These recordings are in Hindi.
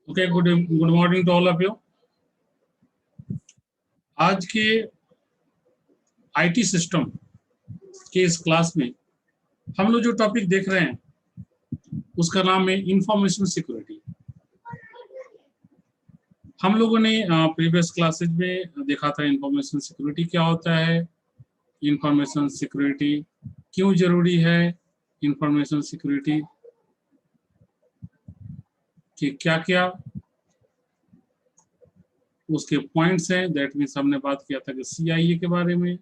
Okay, good morning to all of you. आज के आईटी सिस्टम के इस क्लास में हम लोग जो टॉपिक देख रहे हैं उसका नाम है इंफॉर्मेशन सिक्योरिटी। हम लोगों ने प्रीवियस क्लासेज में देखा था इंफॉर्मेशन सिक्योरिटी क्या होता है, इंफॉर्मेशन सिक्योरिटी क्यों जरूरी है, इंफॉर्मेशन सिक्योरिटी के क्या क्या उसके पॉइंट्स हैं। दैट मीन्स हमने बात किया था कि CIA के बारे में,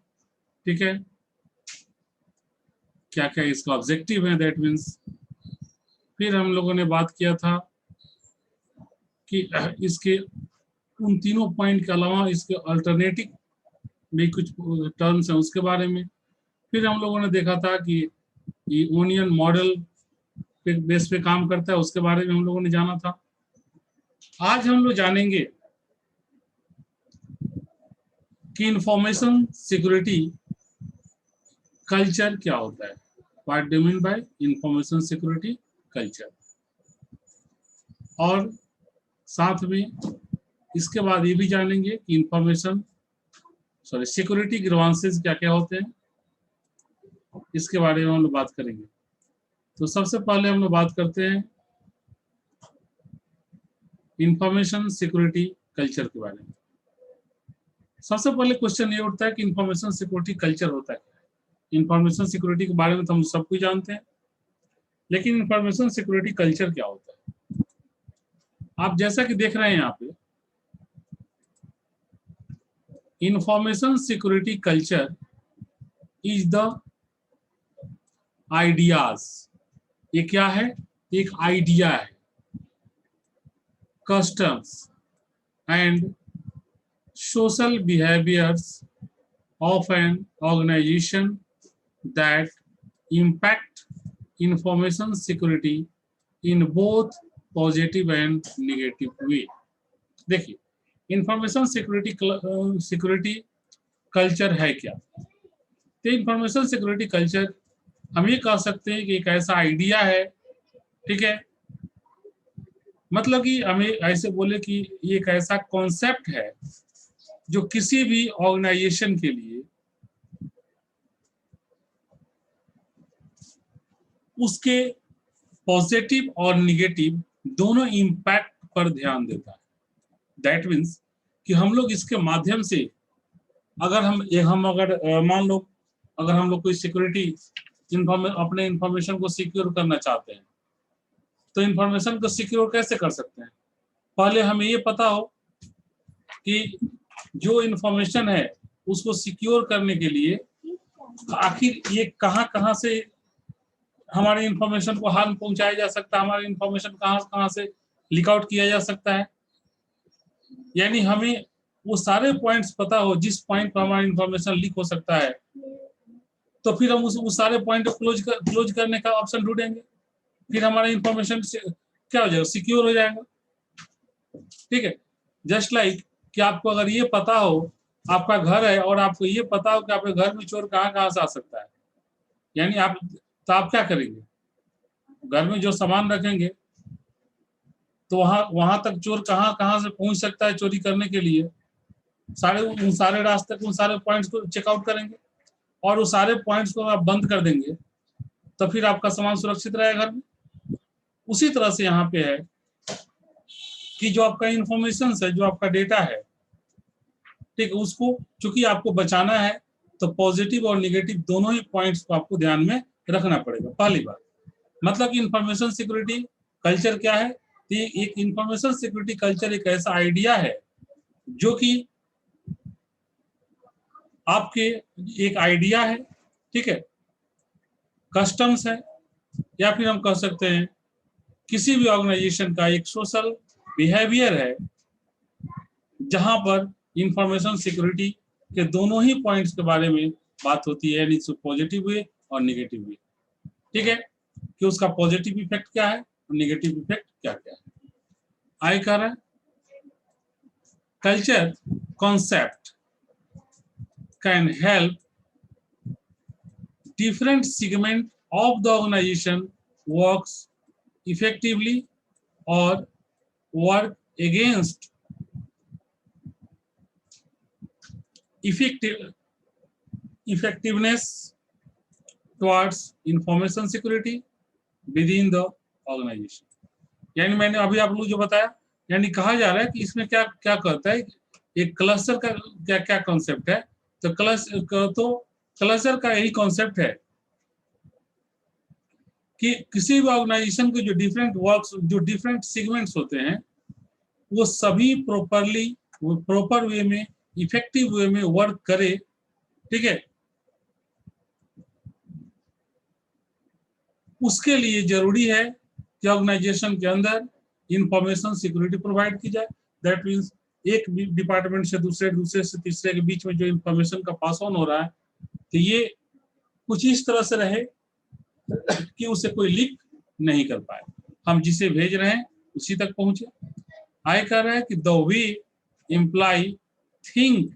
ठीक है, क्या क्या इसका ऑब्जेक्टिव है, दैट मीन्स। फिर हम लोगों ने बात किया था कि इसके उन तीनों पॉइंट के अलावा इसके अल्टरनेटिव में कुछ टर्म्स हैं उसके बारे में। फिर हम लोगों ने देखा था कि ये ओनियन मॉडल पे बेस पे काम करता है, उसके बारे में हम लोगों ने जाना था। आज हम लोग जानेंगे कि इंफॉर्मेशन सिक्योरिटी कल्चर क्या होता है। What do mean by information security culture. और साथ में इसके बाद ये भी जानेंगे कि इंफॉर्मेशन सिक्योरिटी ग्रीवांसेस क्या क्या होते हैं, इसके बारे में हम लोग बात करेंगे। तो सबसे पहले हम लोग बात करते हैं इंफॉर्मेशन सिक्योरिटी कल्चर के बारे में। सबसे पहले क्वेश्चन ये उठता है कि इंफॉर्मेशन सिक्योरिटी कल्चर होता है क्या। इंफॉर्मेशन सिक्योरिटी के बारे में तो हम सब कुछ जानते हैं, लेकिन इंफॉर्मेशन सिक्योरिटी कल्चर क्या होता है। आप जैसा कि देख रहे हैं यहाँ पे, information security culture is the ideas. ये क्या है? एक आइडिया है, customs and social behaviors of an organization that impact information security in both positive and negative way। देखिए, इंफॉर्मेशन सिक्योरिटी कल्चर है क्या। तो इंफॉर्मेशन सिक्योरिटी कल्चर हम ये कह सकते हैं कि एक ऐसा आइडिया है, ठीक है, मतलब कि हमें ऐसे बोले कि ये एक ऐसा कॉन्सेप्ट है जो किसी भी ऑर्गेनाइजेशन के लिए उसके पॉजिटिव और निगेटिव दोनों इम्पैक्ट पर ध्यान देता है। दैट मीन्स कि हम लोग इसके माध्यम से अगर मान लो अगर हम लोग कोई सिक्योरिटी अपने इंफॉर्मेशन को सिक्योर करना चाहते हैं, तो इंफॉर्मेशन को सिक्योर कैसे कर सकते हैं। पहले हमें ये पता हो कि जो इंफॉर्मेशन है उसको सिक्योर करने के लिए आखिर ये कहां कहां से हमारी इंफॉर्मेशन को हार्म पहुंचाया जा सकता है, हमारी इंफॉर्मेशन कहां कहां से लीक आउट किया जा सकता है। यानी हमें वो सारे पॉइंट्स पता हो जिस पॉइंट पर हमारी इंफॉर्मेशन लीक हो सकता है, तो फिर हम उस सारे पॉइंट को क्लोज करने का ऑप्शन ढूंढेंगे। फिर हमारा इंफॉर्मेशन क्या हो जाएगा, सिक्योर हो जाएगा। ठीक है, जस्ट लाइक कि आपको अगर ये पता हो आपका घर है और आपको ये पता हो कि आपके घर में चोर कहाँ कहाँ से आ सकता है, यानी आप क्या करेंगे, घर में जो सामान रखेंगे तो वहां तक चोर कहाँ कहाँ से पहुंच सकता है चोरी करने के लिए, उन सारे रास्ते उन सारे पॉइंट्स को चेकआउट करेंगे और उस सारे पॉइंट्स को आप बंद कर देंगे, तो फिर आपका सामान सुरक्षित रहेगा घर में। उसी तरह से यहाँ पे है कि जो आपका इंफॉर्मेशन है, जो आपका डेटा है, ठीक है, उसको चूंकि आपको बचाना है तो पॉजिटिव और निगेटिव दोनों ही पॉइंट्स को आपको ध्यान में रखना पड़ेगा। पहली बात मतलब कि इंफॉर्मेशन सिक्योरिटी कल्चर क्या है। तो एक इंफॉर्मेशन सिक्योरिटी कल्चर एक ऐसा आइडिया है जो कि आपके एक आइडिया है, ठीक है, कस्टम्स है, या फिर हम कह सकते हैं किसी भी ऑर्गेनाइजेशन का एक सोशल बिहेवियर है जहां पर इंफॉर्मेशन सिक्योरिटी के दोनों ही पॉइंट्स के बारे में बात होती है, यानी पॉजिटिव वे और निगेटिव वे। ठीक है, कि उसका पॉजिटिव इफेक्ट क्या है और निगेटिव इफेक्ट क्या क्या है। आगे कह रहा है culture concept can help different segment of the organization works effectively or work against effectiveness towards information security within the organization। यानी मैंने अभी आप लोग जो बताया, यानी कहा जा रहा है कि इसमें क्या क्या करता है, एक क्लस्टर का क्या क्या कॉन्सेप्ट है। तो क्लस्टर का यही कॉन्सेप्ट है कि किसी भी ऑर्गेनाइजेशन के जो डिफरेंट वर्क्स, जो डिफरेंट सेगमेंट्स होते हैं, वो सभी प्रॉपर वे में, इफेक्टिव वे में वर्क करे। ठीक है, उसके लिए जरूरी है कि ऑर्गेनाइजेशन के अंदर इंफॉर्मेशन सिक्योरिटी प्रोवाइड की जाए। दैट मीन्स एक डिपार्टमेंट से दूसरे, दूसरे से तीसरे के बीच में जो इंफॉर्मेशन का पास ऑन हो रहा है, तो ये कुछ इस तरह से रहे कि उसे कोई लीक नहीं कर पाए, हम जिसे भेज रहे हैं उसी तक पहुंचे। आय कह रहा है कि the way employ think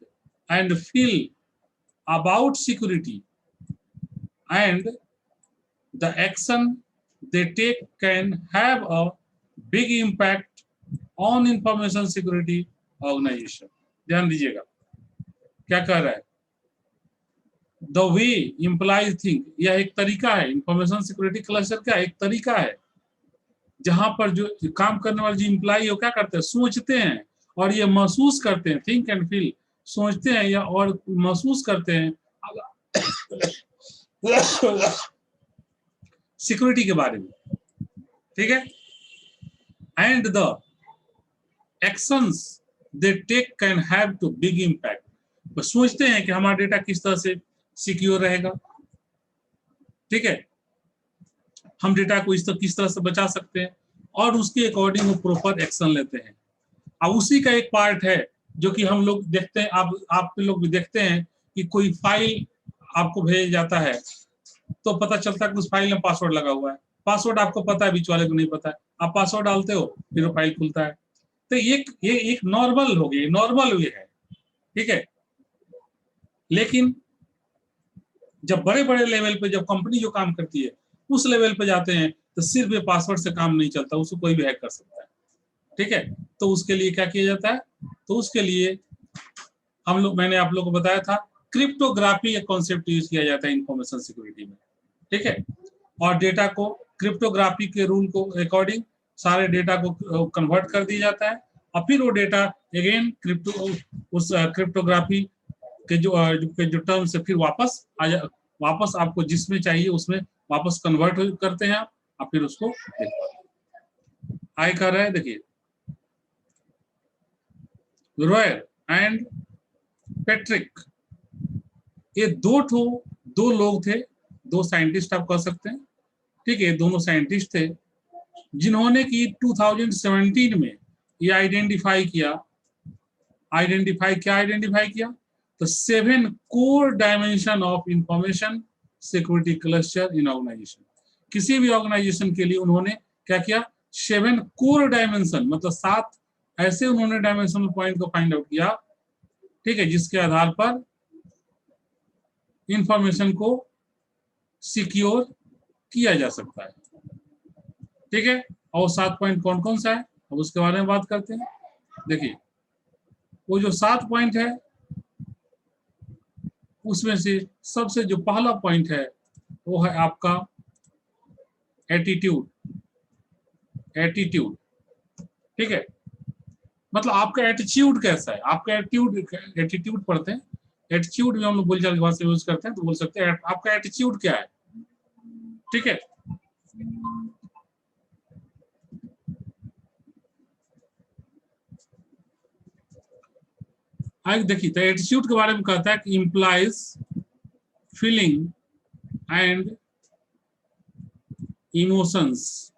and feel about security and the action they take can have a big impact on information security organization। ध्यान दीजिएगा क्या कह रहा है, the way employees think, यह एक तरीका है, इंफॉर्मेशन सिक्योरिटी क्लस्टर का एक तरीका है जहां पर जो काम करने वाले जो एम्प्लॉय वो क्या करते हैं, सोचते हैं और ये महसूस करते हैं, थिंक एंड फील, सोचते हैं या और महसूस करते हैं सिक्योरिटी के बारे में। ठीक है, and the actions they take can have to big impact, वो सोचते हैं कि हमारा डेटा किस तरह से सिक्योर रहेगा। ठीक है, हम डेटा को किस तरह से बचा सकते हैं, और उसके अकॉर्डिंग वो प्रॉपर एक्शन लेते हैं। अब उसी का एक पार्ट है जो कि हम लोग देखते हैं, आप लोग भी देखते हैं कि कोई फाइल आपको भेज जाता है तो पता चलता है कि उस फाइल में पासवर्ड लगा हुआ है। पासवर्ड आपको पता है, बीच वाले को नहीं पता है, आप पासवर्ड डालते हो फिर वो फाइल खुलता है। तो ये एक नॉर्मल हो गई, नॉर्मल वे है। ठीक है, लेकिन जब बड़े बड़े लेवल पे, जब कंपनी जो काम करती है उस लेवल पे जाते हैं तो सिर्फ ये पासवर्ड से काम नहीं चलता, उसको कोई भी हैक कर सकता है। ठीक है, तो उसके लिए क्या किया जाता है, तो उसके लिए मैंने आप लोगों को बताया था, क्रिप्टोग्राफी एक कॉन्सेप्ट यूज किया जाता है इंफॉर्मेशन सिक्योरिटी में। ठीक है, और डेटा को क्रिप्टोग्राफी के रूल को अकॉर्डिंग सारे डेटा को कन्वर्ट कर दिया जाता है, और फिर वो डेटा अगेन उस क्रिप्टोग्राफी के जो टर्म से फिर वापस आपको जिसमें चाहिए उसमें वापस कन्वर्ट करते हैं आप, और फिर उसको आय कर रहा है। देखिए, रॉयर एंड पेट्रिक, ये दो लोग थे, दो साइंटिस्ट आप कह सकते हैं। ठीक है, दोनों साइंटिस्ट थे जिन्होंने कि 2017 में ये आइडेंटिफाई किया तो 7 core dimension of information security cluster in organisation. किसी भी ऑर्गेनाइजेशन के लिए उन्होंने क्या किया, 7 कोर डायमेंशन, मतलब 7 ऐसे उन्होंने डायमेंशनल पॉइंट को फाइंड आउट किया। ठीक है, जिसके आधार पर इंफॉर्मेशन को सिक्योर किया जा सकता है। ठीक है, और 7 पॉइंट कौन कौन सा है, अब उसके बारे में बात करते हैं। देखिए, वो जो 7 पॉइंट है उसमें से सबसे जो पहला पॉइंट है वो है आपका एटीट्यूड। ठीक है, मतलब आपका एटीट्यूड कैसा है, आपका एटीट्यूड पढ़ते हैं, एटीट्यूड में हम लोग बोलचाल की भाषा यूज करते हैं, तो बोल सकते हैं आपका एटीट्यूड क्या है। ठीक है, आगे देखिए, तो एटीट्यूड के बारे में कहता है कि implies feeling and emotions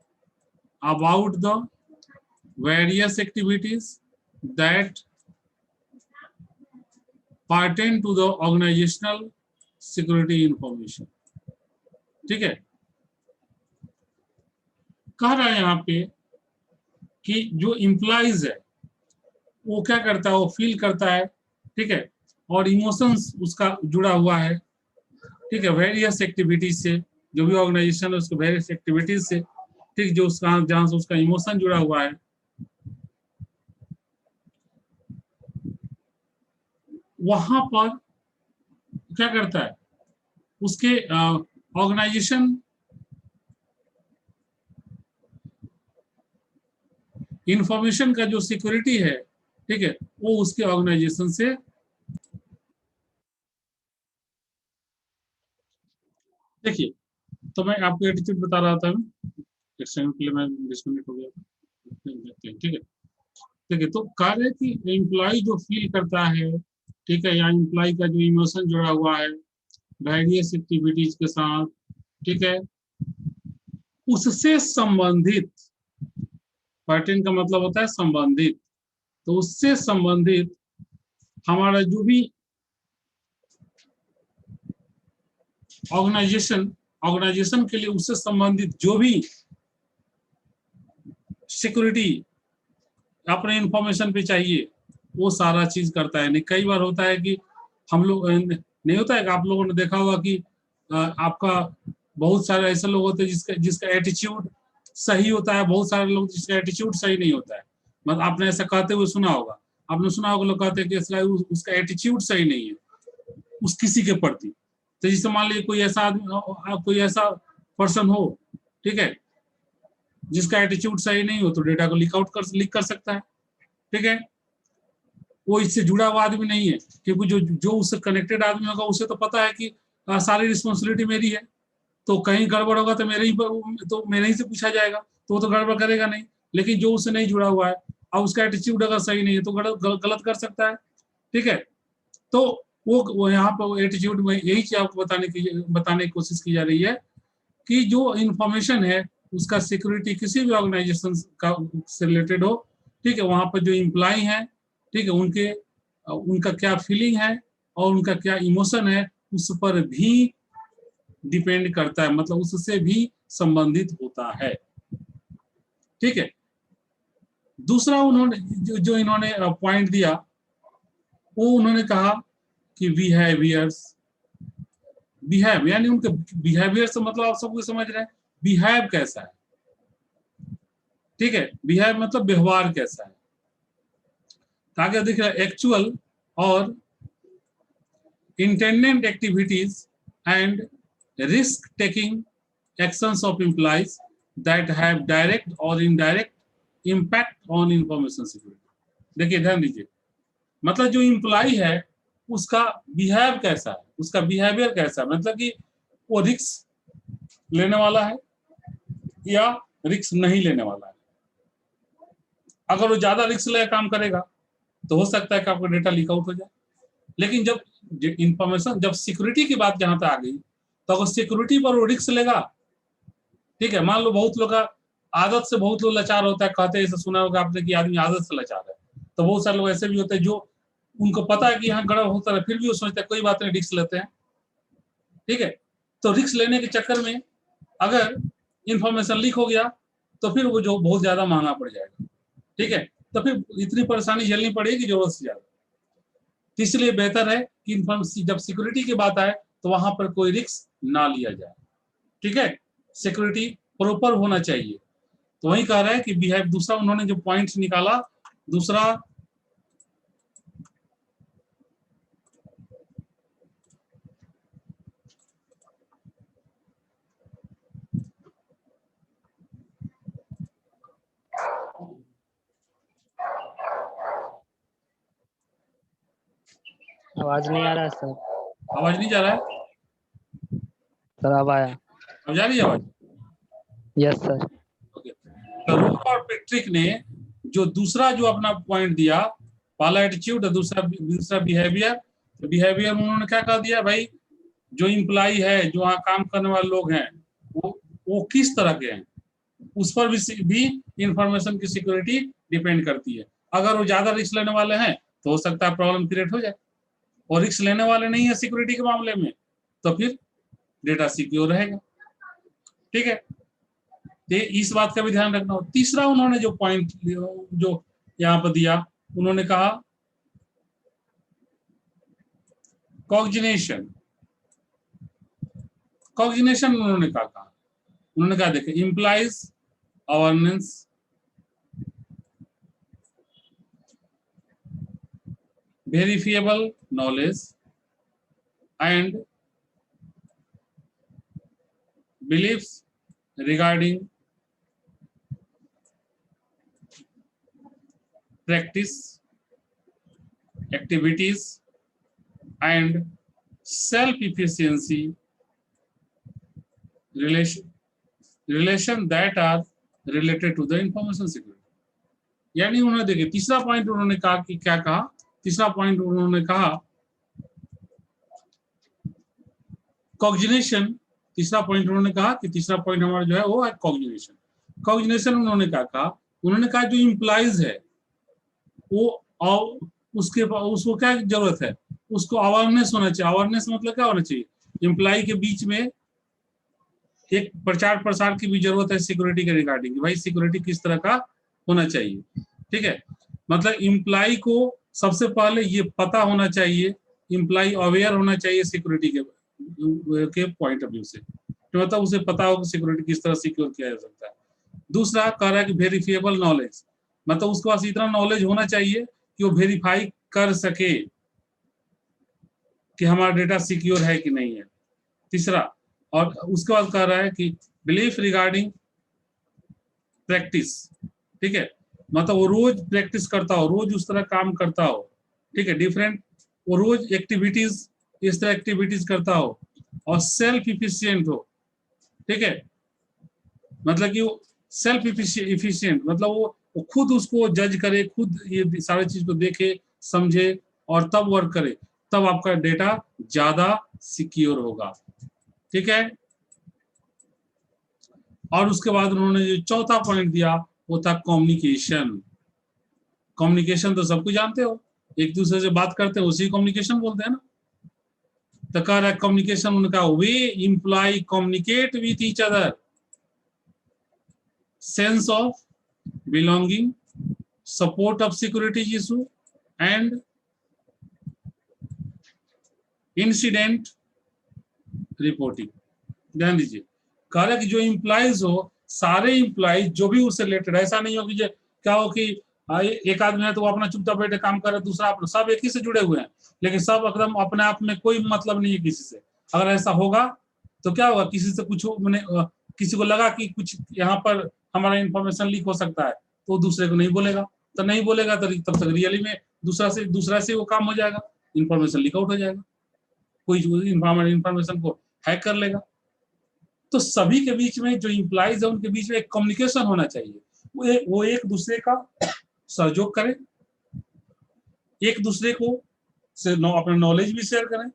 about the various activities that pertain to the organizational security information। ठीक है, कह रहा है यहाँ पे कि जो इम्प्लॉइज है वो क्या करता है, वो फील करता है। ठीक है, और इमोशंस उसका जुड़ा हुआ है। ठीक है, वेरियस एक्टिविटीज से, जो भी ऑर्गेनाइजेशन है उसके वेरियस एक्टिविटीज से, ठीक, जो उसका जहाँ से उसका इमोशन जुड़ा हुआ है। वहां पर क्या करता है, उसके ऑर्गेनाइजेशन इंफॉर्मेशन का जो सिक्योरिटी है, ठीक है, वो उसके ऑर्गेनाइजेशन से, देखिए, तो मैं आपको एटीट्यूड बता रहा था, एक सेकंड के लिए मैं डिस्कनेक्ट हो गया था, देखते हैं, ठीक है। देखिए, तो कार्य की एम्प्लॉय जो फील करता है, ठीक है, या एम्प्लॉय का जो इमोशन जुड़ा हुआ है वेरियस एक्टिविटीज के साथ, ठीक है, उससे संबंधित, पर्टेन का मतलब होता है संबंधित, तो उससे संबंधित हमारा जो भी ऑर्गेनाइजेशन, ऑर्गेनाइजेशन के लिए उससे संबंधित जो भी सिक्योरिटी अपने इंफॉर्मेशन पे चाहिए, वो सारा चीज करता है। नहीं, कई बार होता है कि हम लोग, नहीं होता है कि आप लोगों ने देखा होगा कि आपका बहुत सारे ऐसे लोग होते हैं जिसका जिसका एटीट्यूड सही होता है, बहुत सारे लोग जिसका एटीट्यूड सही नहीं होता है। मतलब आपने ऐसा कहते हुए सुना होगा, आपने सुना होगा लोग कहते हैं कि उसका एटीट्यूड सही नहीं है उस किसी के प्रति। तो जैसे मान लीजिए कोई ऐसा आदमी, कोई ऐसा पर्सन हो, ठीक है, जिसका एटीट्यूड सही नहीं हो, तो डेटा को लीक कर सकता है, ठीक है। वो इससे जुड़ा हुआ आदमी नहीं है, क्योंकि जो जो उससे कनेक्टेड आदमी होगा उसे तो पता है कि सारी रिस्पॉन्सिबिलिटी मेरी है, तो कहीं गड़बड़ होगा तो मेरे ही से पूछा जाएगा, तो वो तो गड़बड़ करेगा नहीं। लेकिन जो उससे नहीं जुड़ा हुआ है और उसका एटीट्यूड अगर सही नहीं है तो गलत कर सकता है, ठीक है। तो वो यहाँ पर एटीट्यूड में यही चीज आपको बताने की कोशिश की जा रही है कि जो इंफॉर्मेशन है उसका सिक्योरिटी किसी भी ऑर्गेनाइजेशन का से रिलेटेड हो, ठीक है, वहां पर जो इम्प्लाई है, ठीक है, उनके उनका क्या फीलिंग है और उनका क्या इमोशन है, उस पर भी डिपेंड करता है, मतलब उससे भी संबंधित होता है, ठीक है। दूसरा उन्होंने जो इन्होंने पॉइंट दिया, वो उन्होंने कहा कि बिहेवियर्स, बिहेव यानी उनके बिहेवियर से मतलब आप सब कुछ समझ रहे हैं, बिहेव कैसा है, ठीक है, बिहेव मतलब व्यवहार कैसा है। आगे दिख रहा है actual or intended activities and risk taking actions of employees that have direct or indirect impact on information security. देखिए, ध्यान दीजिए, मतलब जो इम्प्लॉय है उसका बिहेव कैसा है, उसका बिहेवियर कैसा है, मतलब कि वो रिस्क लेने वाला है या रिस्क नहीं लेने वाला है। अगर वो ज्यादा रिस्क ले काम करेगा तो हो सकता है कि आपका डेटा लीक आउट हो जाए। लेकिन जब इंफॉर्मेशन, जब सिक्योरिटी की बात जहां तक आ गई, तो अगर सिक्योरिटी पर वो रिस्क लेगा, ठीक है, मान लो बहुत लोग का आदत से, बहुत लोग लाचार होता है, कहते हैं, ऐसा सुना होगा आपने कि आदमी आदत से लाचार है, तो बहुत सारे लोग ऐसे भी होते हैं जो उनको पता है कि यहाँ गड़बड़ होता है, फिर भी वो सोचते हैं कोई बात नहीं, रिस्क लेते हैं, ठीक है। तो रिस्क लेने के चक्कर में अगर इंफॉर्मेशन लीक हो गया तो फिर वो जो बहुत ज्यादा महंगा पड़ जाएगा, ठीक है। तो फिर इतनी परेशानी झेलनी पड़ेगी जरूरत से ज्यादा। तो इसलिए बेहतर है कि जब सिक्योरिटी की बात आए तो वहां पर कोई रिस्क ना लिया जाए, ठीक है, सिक्योरिटी प्रॉपर होना चाहिए। तो वही कह रहा है कि बिहेव, दूसरा उन्होंने जो पॉइंट निकाला, दूसरा आवाज नहीं आ रहा है सर। आवाज नहीं जा रहा है, सर अब आया। अब जा रही है आवाज? Yes sir. ओके। तो रूट और पैट्रिक ने जो दूसरा जो अपना पॉइंट दिया, पहला एटीट्यूड, दूसरा दूसरा बिहेवियर। तो बिहेवियर उन्होंने क्या कह दिया भाई, जो इम्प्लाई है, जो वहाँ काम करने वाले लोग हैं, वो किस तरह के हैं, उस पर भी इंफॉर्मेशन की सिक्योरिटी डिपेंड करती है। अगर वो ज्यादा रिस्क लेने वाले हैं तो हो सकता है प्रॉब्लम क्रिएट हो जाए, और रिस्क लेने वाले नहीं है सिक्योरिटी के मामले में, तो फिर डेटा सिक्योर रहेगा, ठीक है। तो इस बात का भी ध्यान रखना हो। तीसरा उन्होंने जो पॉइंट जो यहाँ पर दिया, उन्होंने कहा कॉग्जिनेशन। कॉग्जिनेशन उन्होंने कहा, उन्होंने कहा देखे, implies awareness, verifiable knowledge and beliefs regarding practice, activities, and self-efficiency relation that are related to the information security. यानी उन्होंने देखिए तीसरा पॉइंट उन्होंने कहा कि क्या कहा, तीसरा पॉइंट उन्होंने कहा कॉग्निशन। तीसरा पॉइंट उन्होंने कहा कि तीसरा पॉइंट हमारा जो है वो है कॉग्निशन। कॉग्निशन उन्होंने क्या कहा, उन्होंने कहा जो इम्प्लाइज है वो उसको क्या जरूरत है, उसको अवेयरनेस होना चाहिए। अवेयरनेस मतलब क्या होना चाहिए, एम्प्लॉय के बीच में एक प्रचार प्रसार की भी जरूरत है सिक्योरिटी के रिगार्डिंग, भाई सिक्योरिटी किस तरह का होना चाहिए। ठीक है, मतलब एम्प्लॉय को सबसे पहले ये पता होना चाहिए, एम्प्लॉय अवेयर होना चाहिए सिक्योरिटी के पॉइंट ऑफ व्यू से, तो मतलब उसे पता हो कि सिक्योरिटी किस तरह सिक्योर किया जा सकता है। दूसरा कह रहा है कि वेरिफिएबल नॉलेज, मतलब उसके पास इतना नॉलेज होना चाहिए कि वो वेरीफाई कर सके कि हमारा डेटा सिक्योर है कि नहीं है। तीसरा, और उसके बाद कह रहा है कि बिलीफ रिगार्डिंग प्रैक्टिस। ठीक है, मतलब वो रोज प्रैक्टिस करता हो, रोज उस तरह काम करता हो। ठीक है, डिफरेंट, वो रोज एक्टिविटीज इस तरह एक्टिविटीज करता हो और सेल्फ इफिशिएंट हो। ठीक है, मतलब कि वो सेल्फ इफिशिएंट मतलब वो खुद उसको जज करे, खुद ये सारी चीज को देखे समझे और तब वर्क करे, तब आपका डेटा ज्यादा सिक्योर होगा। ठीक है, और उसके बाद उन्होंने जो चौथा पॉइंट दिया वो था कम्युनिकेशन। कम्युनिकेशन तो सबको जानते हो, एक दूसरे से बात करते हैं उसी कम्युनिकेशन बोलते हैं ना। तो कह रहा है कम्युनिकेशन, उनका way employ communicate with each other, sense of belonging, support of security issue and incident reporting। ध्यान दीजिए, कह रहा है कि जो इम्प्लॉइज हो, सारे इम्प्लॉइज जो भी उससे रिलेटेड, ऐसा नहीं हो कि क्या हो कि एक आदमी है तो वो अपना चुपचाप बैठे काम कर रहा है, दूसरा अपना, सब एक ही से जुड़े हुए हैं लेकिन सब एकदम अपने आप में कोई मतलब नहीं है किसी से। अगर ऐसा होगा तो क्या होगा, किसी से कुछ मैंने किसी को लगा कि कुछ यहाँ पर हमारा इंफॉर्मेशन लीक हो सकता है तो दूसरे को नहीं बोलेगा, तो नहीं बोलेगा तो तब तक रियली में दूसरा से वो काम हो जाएगा, इंफॉर्मेशन लीक आउट हो जाएगा, कोई इंफॉर्मेशन को हैक कर लेगा। तो सभी के बीच में जो इम्प्लाइज है उनके बीच में एक कम्युनिकेशन होना चाहिए, वो एक दूसरे का सहयोग करें, एक दूसरे को से अपना नॉलेज भी शेयर करें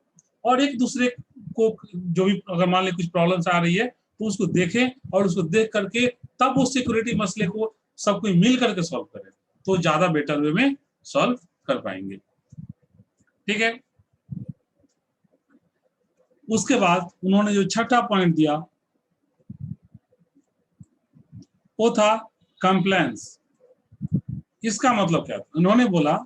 और एक दूसरे को जो भी अगर मान ली कुछ प्रॉब्लम्स आ रही है तो उसको देखें और उसको देख करके तब उस सिक्योरिटी मसले को सब कोई मिल करके सॉल्व करें, तो ज्यादा बेटर वे में सॉल्व कर पाएंगे। ठीक है, उसके बाद उन्होंने जो छठा पॉइंट दिया वो था कंप्लायंस। इसका मतलब क्या था, उन्होंने बोला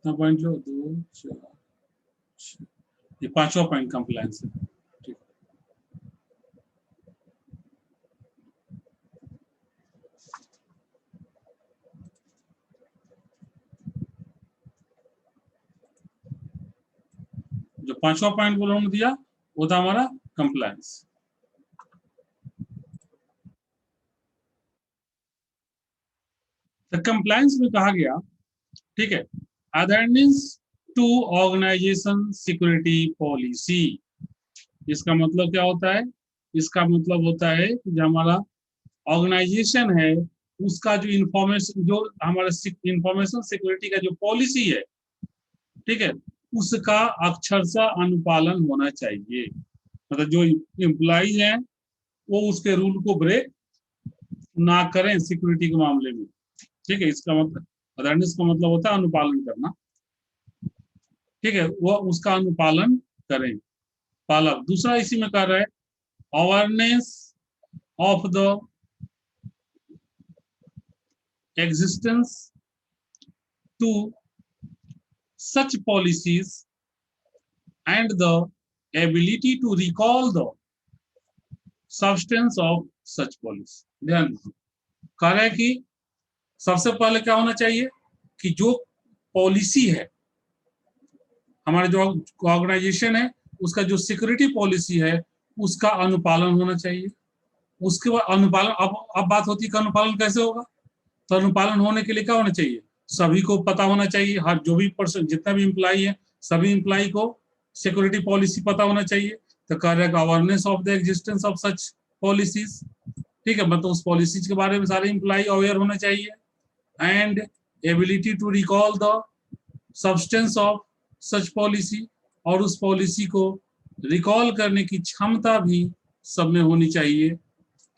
कितना पॉइंट लो, 2 4 6, ये पांचवा पॉइंट कंप्लायंस है। ठीक, जो पांचवा पॉइंट उन्होंने दिया वो था हमारा कंप्लायंस। तो कंप्लायंस में कहा गया, ठीक है, अडेयरेंस टू ऑर्गेनाइजेशन सिक्योरिटी पॉलिसी। इसका मतलब क्या होता है, इसका मतलब होता है कि जो हमारा ऑर्गेनाइजेशन है उसका जो इंफॉर्मेशन, जो हमारा इंफॉर्मेशन सिक्योरिटी का जो पॉलिसी है, ठीक है, उसका अक्षरशः अनुपालन होना चाहिए। मतलब जो एम्प्लॉइज हैं वो उसके रूल को ब्रेक ना करें सिक्योरिटी के मामले में। ठीक है, इसका मतलब अवेयरनेस का मतलब होता है अनुपालन करना। ठीक है, वो उसका अनुपालन करें, पालक। दूसरा इसी में कह रहा है awareness of the existence to such policies and the ability to recall the substance of such policy। ध्यान दीजिए, कह रहा है कि सबसे पहले क्या होना चाहिए कि जो पॉलिसी है, हमारे जो ऑर्गेनाइजेशन है, उसका जो सिक्योरिटी पॉलिसी है उसका अनुपालन होना चाहिए। उसके बाद अनुपालन, अब बात होती है कि अनुपालन कैसे होगा। तो अनुपालन होने के लिए क्या होना चाहिए, सभी को पता होना चाहिए, हर जो भी पर्सन, जितना भी एम्प्लॉई है, सभी एम्प्लॉई को सिक्योरिटी पॉलिसी पता होना चाहिए। तो कह रहा है awareness of the existence of such policies, ठीक है, मतलब उस पॉलिसीज के बारे में सारे एम्प्लॉई अवेयर होना चाहिए। And ability to recall the substance of such policy, और उस पॉलिसी को रिकॉल करने की क्षमता भी सब में होनी चाहिए,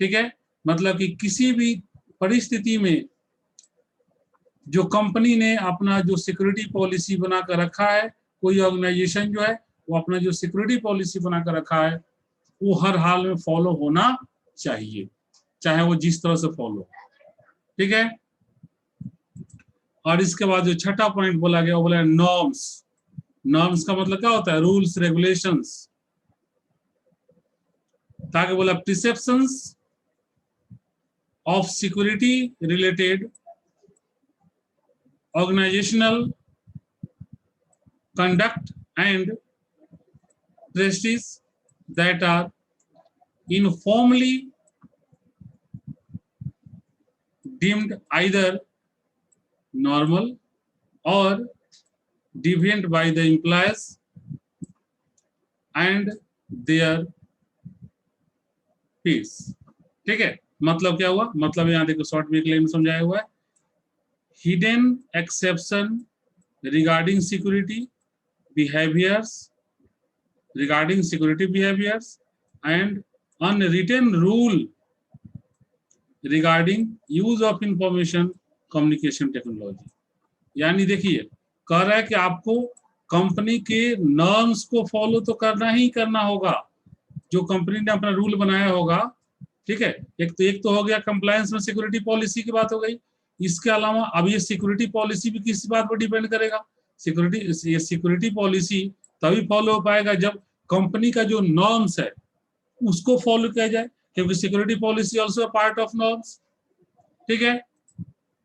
ठीक है। मतलब कि किसी भी परिस्थिति में जो कंपनी ने अपना जो सिक्योरिटी पॉलिसी बनाकर रखा है, कोई ऑर्गेनाइजेशन जो है वो अपना जो सिक्योरिटी पॉलिसी बनाकर रखा है वो हर हाल में फॉलो होना चाहिए, चाहे वो जिस तरह से फॉलो हो, ठीक है। और इसके बाद जो छठा पॉइंट बोला गया वो बोला नॉर्म्स। नॉर्म्स का मतलब क्या होता है, रूल्स रेगुलेशंस, ताकि बोला प्रिसेप्शंस of security related organizational conduct and practices that are informally deemed either normal or deviant by the employees and their peers, ठीक है। मतलब क्या हुआ, मतलब यहाँ देखो शॉर्ट में एक लाइन में समझाया हुआ है, hidden exception regarding security behaviours, regarding security behaviours and unwritten rule regarding use of information communication technology. यानी देखिए, कह रहा है कि आपको कंपनी के नॉर्म्स को फॉलो तो करना ही करना होगा, जो कंपनी ने अपना रूल बनाया होगा, ठीक है। एक तो हो गया कंप्लायंस में सिक्योरिटी पॉलिसी की बात हो गई। इसके अलावा अब ये सिक्योरिटी पॉलिसी भी किस बात पर डिपेंड करेगा, सिक्योरिटी पॉलिसी तभी फॉलो हो पाएगा जब कंपनी का जो नॉर्म्स है उसको फॉलो किया जाए, क्योंकि security policy also part of norms, ठीक है।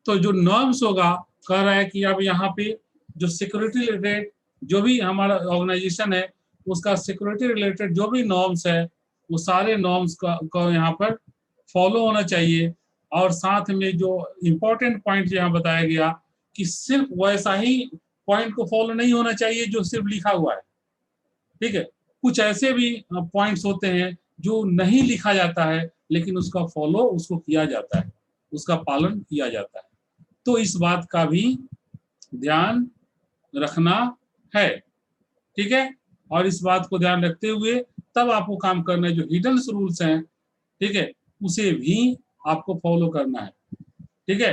तो जो नॉर्म्स होगा, कह रहा है कि अब यहाँ पे जो सिक्योरिटी रिलेटेड जो भी हमारा ऑर्गेनाइजेशन है उसका सिक्योरिटी रिलेटेड जो भी नॉर्म्स है वो सारे नॉर्म्स का यहाँ पर फॉलो होना चाहिए। और साथ में जो इम्पोर्टेंट पॉइंट यहाँ बताया गया कि सिर्फ वैसा ही पॉइंट को फॉलो नहीं होना चाहिए जो सिर्फ लिखा हुआ है, ठीक है। कुछ ऐसे भी पॉइंट्स होते हैं जो नहीं लिखा जाता है लेकिन उसका फॉलो उसको किया जाता है, उसका पालन किया जाता है। तो इस बात का भी ध्यान रखना है, ठीक है। और इस बात को ध्यान रखते हुए तब आपको काम करना है, जो हिडन रूल्स हैं, ठीक है, उसे भी आपको फॉलो करना है, ठीक है।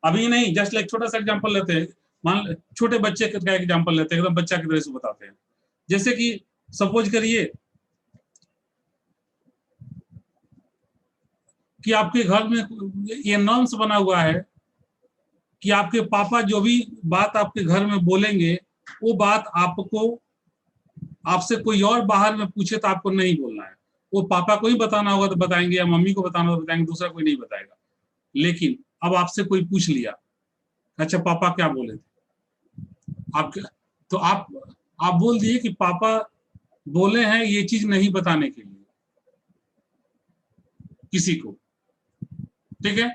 अभी नहीं, जस्ट लाइक छोटा सा एग्जांपल लेते हैं, मान छोटे बच्चे का एग्जांपल लेते हैं, एकदम बच्चा की तरह से बताते हैं। जैसे कि सपोज करिए कि आपके घर में ये नॉर्म्स बना हुआ है कि आपके पापा जो भी बात आपके घर में बोलेंगे वो बात आपको, आपसे कोई और बाहर में पूछे तो आपको नहीं बोलना है, वो पापा को ही बताना होगा तो बताएंगे, या मम्मी को बताना होगा तो बताएंगे, दूसरा कोई नहीं बताएगा। लेकिन अब आपसे कोई पूछ लिया, अच्छा पापा क्या बोले थे, आप तो आप बोल दिए कि पापा बोले हैं ये चीज नहीं बताने के लिए किसी को, ठीक है।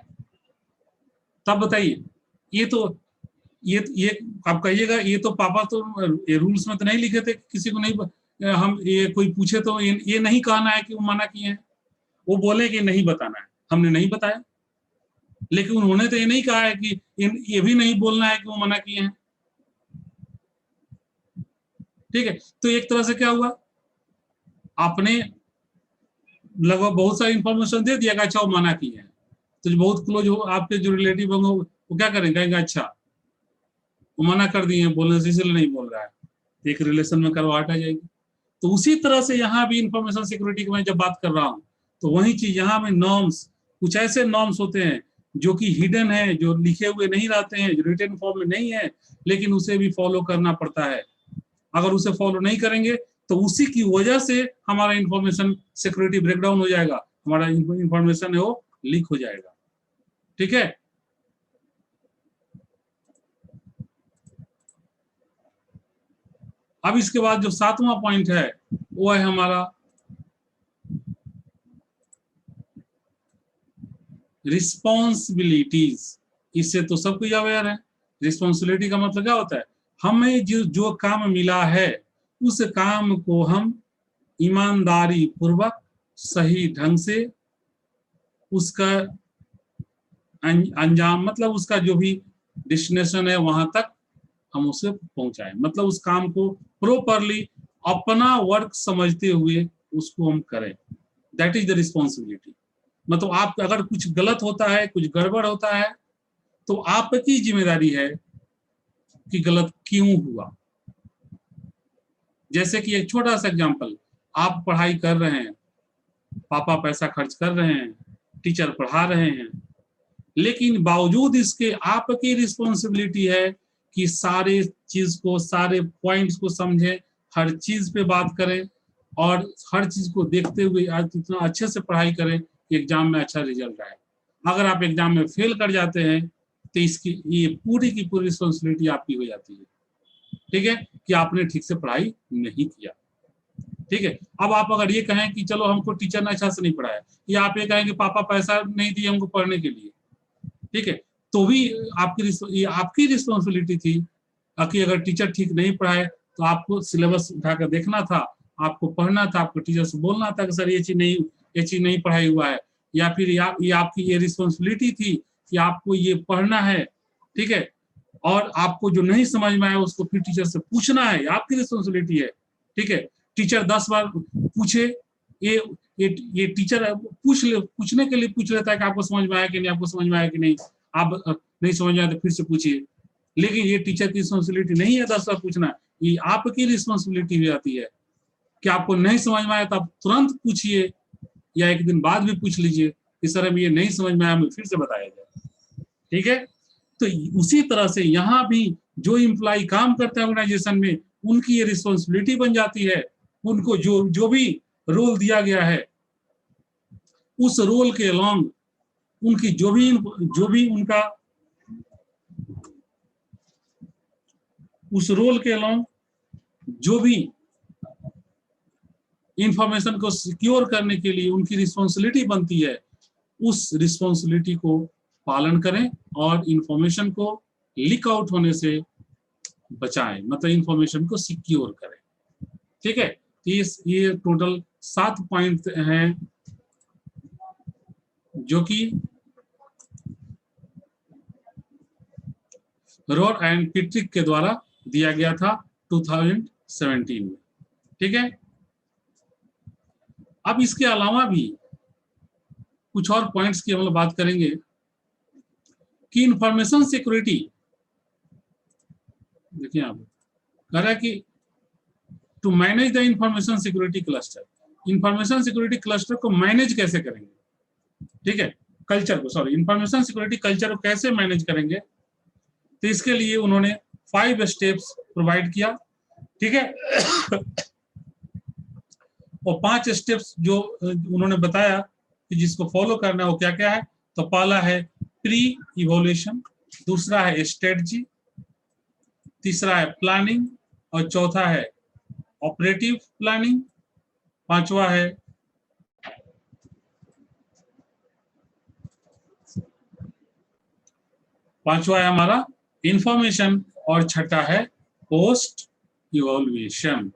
तब बताइए, ये आप कहिएगा ये तो पापा तो ये रूल्स में तो नहीं लिखे थे किसी को नहीं, हम ये कोई पूछे तो ये नहीं कहना है कि वो मना किए हैं, वो बोले कि नहीं बताना है, हमने नहीं बताया। लेकिन उन्होंने तो ये नहीं कहा है कि ये भी नहीं बोलना है कि वो मना किए हैं, ठीक है। तो एक तरह से क्या हुआ, आपने लगभग बहुत सारी इंफॉर्मेशन दे दिया कि अच्छा वो मना किए हैं, तो जो बहुत क्लोज हो आपके जो रिलेटिव होंगे वो क्या करेंगे, अच्छा वो मना कर दिए, बोलने से इसलिए नहीं बोल रहा है, एक रिलेशन में करवाहट आ जाएगी। तो उसी तरह से यहाँ भी इंफॉर्मेशन सिक्योरिटी की मैं जब बात कर रहा हूँ तो वही चीज यहाँ में नॉर्म्स, कुछ ऐसे नॉर्म्स होते हैं जो कि हिडन है, जो लिखे हुए नहीं रहते हैं, जो रिटन फॉर्म में नहीं है, लेकिन उसे भी फॉलो करना पड़ता है। अगर उसे फॉलो नहीं करेंगे तो उसी की वजह से हमारा इंफॉर्मेशन सिक्योरिटी ब्रेकडाउन हो जाएगा, हमारा इंफॉर्मेशन है वो लीक हो जाएगा। ठीक है, अब इसके बाद जो 7वां पॉइंट है वो है हमारा रिस्पॉन्सिबिलिटीज। इससे तो सब कुछ अवेयर है। रिस्पॉन्सिबिलिटी का मतलब क्या होता है, हमें जो काम मिला है उस काम को हम ईमानदारी पूर्वक सही ढंग से उसका अंजाम, मतलब उसका जो भी डेस्टिनेशन है वहां तक हम उसे पहुंचाएं, मतलब उस काम को प्रॉपरली अपना वर्क समझते हुए उसको हम करें। That is the responsibility. मतलब आप अगर कुछ गलत होता है, कुछ गड़बड़ होता है, तो आपकी जिम्मेदारी है कि गलत क्यों हुआ। जैसे कि एक छोटा सा एग्जांपल, आप पढ़ाई कर रहे हैं, पापा पैसा खर्च कर रहे हैं, टीचर पढ़ा रहे हैं, लेकिन बावजूद इसके आपकी रिस्पॉन्सिबिलिटी है कि सारे चीज को, सारे पॉइंट्स को समझें, हर चीज पे बात करें और हर चीज को देखते हुए इतना अच्छे से पढ़ाई करें कि एग्जाम में अच्छा रिजल्ट आए। अगर आप एग्जाम में फेल कर जाते हैं तो इसकी ये पूरी की पूरी रिस्पॉन्सिबिलिटी आपकी हो जाती है। ठीक है, कि आपने ठीक से पढ़ाई नहीं किया। ठीक है, अब आप अगर ये कहें कि चलो हमको टीचर ने अच्छा से नहीं पढ़ाया, या आप ये कहें कि पापा पैसा नहीं दिए हमको पढ़ने के लिए, ठीक है, तो भी ये आपकी रिस्पॉन्सिबिलिटी थी कि अगर टीचर ठीक नहीं पढ़ाए तो आपको सिलेबस उठाकर देखना था, आपको पढ़ना था, आपको टीचर से बोलना था कि सर ये चीज नहीं पढ़ाई हुआ है, या फिर ये आपकी ये रिस्पॉन्सिबिलिटी थी कि आपको ये पढ़ना है। ठीक है, और आपको जो नहीं समझ में आया उसको फिर टीचर से पूछना है, आपकी रिस्पॉन्सिबिलिटी है। ठीक है, टीचर 10 बार पूछे, ये टीचर पूछने के लिए पूछ लेता है कि आपको समझ में आया कि नहीं, आपको समझ में आया कि नहीं, आप नहीं समझ में आया तो फिर से पूछिए। लेकिन ये टीचर की रिस्पॉन्सिबिलिटी नहीं है 10 बार पूछना, ये आपकी रिस्पॉन्सिबिलिटी हो जाती है कि आपको नहीं समझ में आया तो आप तुरंत पूछिए, या एक दिन बाद भी पूछ लीजिए कि सर अब ये नहीं समझ में आया, मुझे फिर से बताया जाए। ठीक है, तो उसी तरह से यहाँ भी जो इम्प्लॉय काम करते हैं ऑर्गेनाइजेशन में, उनकी ये रिस्पॉन्सिबिलिटी बन जाती है, उनको जो भी रोल दिया गया है उस रोल के अलॉन्ग उनकी जो भी उनका उस रोल के अलॉन्ग जो भी इंफॉर्मेशन को सिक्योर करने के लिए उनकी रिस्पॉन्सिबिलिटी बनती है, उस रिस्पॉन्सिबिलिटी को पालन करें और इंफॉर्मेशन को लीक आउट होने से बचाएं, मतलब इंफॉर्मेशन को सिक्योर करें। ठीक है, ये टोटल 7 पॉइंट हैं जो कि रोड एंड पिट्रिक के द्वारा दिया गया था 2017 में। ठीक है, अब इसके अलावा भी कुछ और पॉइंट्स की हम लोग बात करेंगे कि इंफॉर्मेशन सिक्योरिटी, देखिए आप कह रहा है कि to manage the information security cluster, information security cluster को मैनेज कैसे करेंगे। ठीक है, इंफॉर्मेशन सिक्योरिटी कल्चर को कैसे मैनेज करेंगे, तो इसके लिए उन्होंने 5 स्टेप्स प्रोवाइड किया। ठीक है, और 5 स्टेप्स जो उन्होंने बताया कि जिसको फॉलो करना है वो क्या क्या है। तो पहला है प्री इवोल्यूशन, दूसरा है स्ट्रेटजी, तीसरा है प्लानिंग, और चौथा है ऑपरेटिव प्लानिंग, पांचवा है हमारा इंफॉर्मेशन, और छठा है पोस्ट इवोल्यूशन।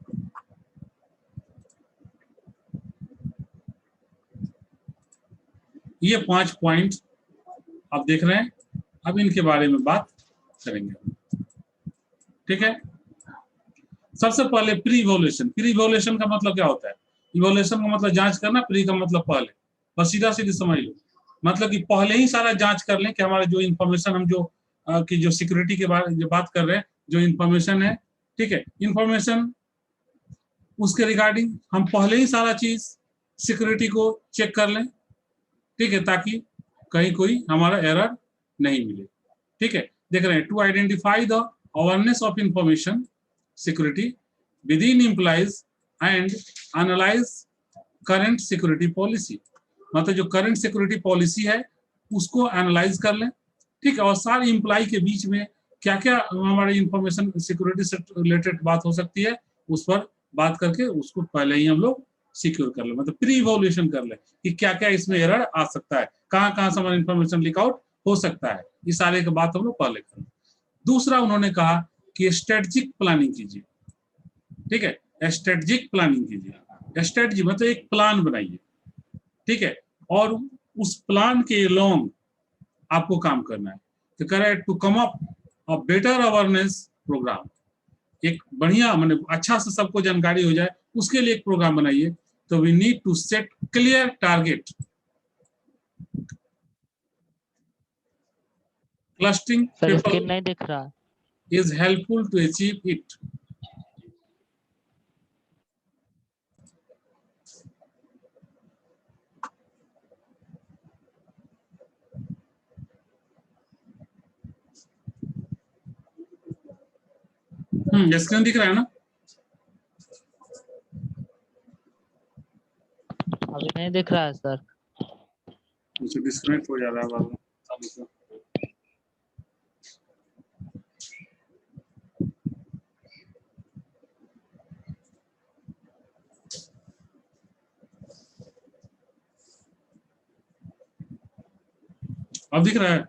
ये 5 पॉइंट आप देख रहे हैं, अब इनके बारे में बात करेंगे। ठीक है, सबसे पहले प्री इवोल्यूशन। प्री इवोल्यूशन का मतलब क्या होता है, इवोल्यूशन का मतलब जांच करना, प्री का मतलब पहले, बस सीधा सीधी समझ लो, मतलब कि पहले ही सारा जांच कर लें कि हमारे जो इंफॉर्मेशन हम जो सिक्योरिटी के बारे में बात कर रहे हैं, जो इंफॉर्मेशन है, ठीक है, इंफॉर्मेशन उसके रिगार्डिंग हम पहले ही सारा चीज सिक्योरिटी को चेक कर लें। ठीक है, ताकि कहीं कोई हमारा एरर नहीं मिले। ठीक है, देख रहे हैं to identify the awareness of information security, within implies and analyze current security policy, मतलब जो करंट सिक्योरिटी पॉलिसी है उसको एनालाइज कर लें, ठीक है, और सारे इम्प्लाई के बीच में क्या क्या हमारे इंफॉर्मेशन सिक्योरिटी से रिलेटेड बात हो सकती है उस पर बात करके उसको पहले ही हम लोग सिक्योर कर लें, मतलब प्री इवोल्यूशन कर लें कि क्या क्या इसमें एरर आ सकता है, कहाँ कहाँ से हमारा इंफॉर्मेशन लीक आउट हो सकता है, ये सारे की बात हम लोग पहले करें। दूसरा उन्होंने कहा कि स्ट्रेटेजिक प्लानिंग कीजिए, ठीक है, स्ट्रेटेजिक प्लानिंग कीजिए, स्ट्रेटजी मतलब एक प्लान बनाइए, ठीक है, और उस प्लान के अलोंग आपको काम करना है। तो कह रहा है to come up a better awareness programme, एक बढ़िया मतलब अच्छा से सबको जानकारी हो जाए उसके लिए एक प्रोग्राम बनाइए। तो we need to set clear target, clustering sir people screen नहीं दिख रहा। is helpful to achieve it. Screen दिख रहा है ना? अभी नहीं दिख रहा है सर। मुझे डिस्कनेक्ट हो जा रहा है बार बार। अब दिख रहा है?